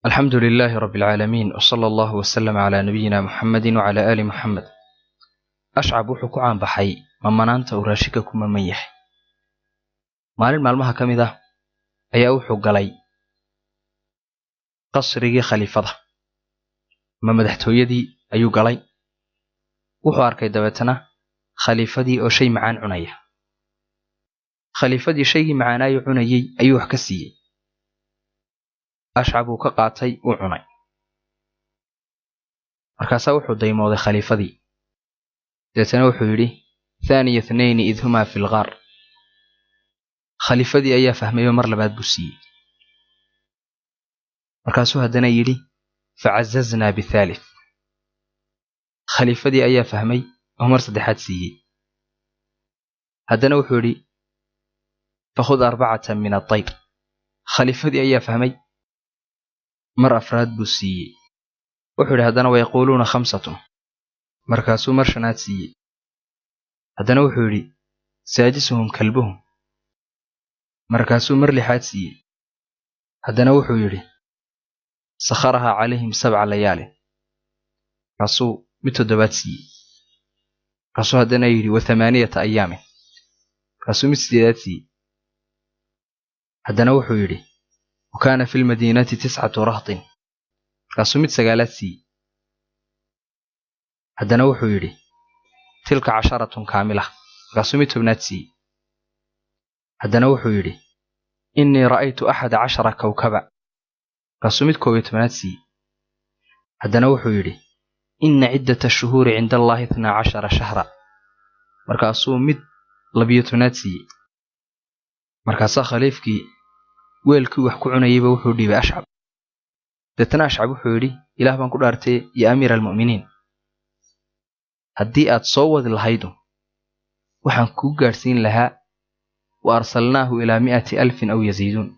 الحمد لله رب العالمين وصلى الله وسلم على نبينا محمد وعلى آل محمد. أشعب وحكو عن بحي ممنانتا وراشككم مميح مالين مالمها كميدا أيا وحو قلي قصري خليفة ما مدحتو يدي أيو قلي وحو أركي دواتنا خليفة دي أو شي معان عناية خليفة دي شي معاناي عنايي أيو حكسي أشعب كقاتي وعناي markaasaa wuxuu daymooday khaliifadii deetana wuxuu yidhi thaaniya ithnayni id humaa fi lgaar khaliifadii ayaa fahmayo mar labaad buu siiyey markaasuu haddana yidhi facazaznaa bithaalith khaliifadii ayaa fahmay oo mar saddexaad siiyey haddana wuxuu yidhi fakhud arbacatan min adayr khaliifadii ayaa fahmay mar afraad buu siiyey wuxuu yidhi haddana wayaquuluuna khamsatun markaasuu mar shanaad siiyey haddana wuxuu yidhi saadisuhum kalbuhum markaasuu mar lixaad siiyey haddana wuxuu yidhi sakharahaa calayhim 7 layaalin markaasuu mid toddobaad siiyey markaasuu haddana yidhi wa 8 ayaamin markaasuu mid 8aad siiyey haddana wuxuu yidhi wa kaana fi lmadiinati 9 rahtin markaasuu mid 9aad siiyey haddana wuxuu yidhi tilka 10 kaamila markaasuu mid 10aad siiyey haddana wuxuu yidhi innii ra'aytu 11 kawkaba markaasuu mid 11aad siiyey haddana wuxuu yidhi inna ciddata ashuhuuri cinda allaahi 12 shahra markaasuu mid 12aad siiyey markaasaa khaliifkii weelkii wax ku cunayayba wuxuu dhiibay ashcab deetana ashcab wuxuu yidhi ilaah baan ku dhaartay ya amiira almu'miniin haddii aad soo wadi lahaydu waxaan kuu gaadhsiin lahaa wa arsalnaahu ilaa 100,000 aw yaziiduun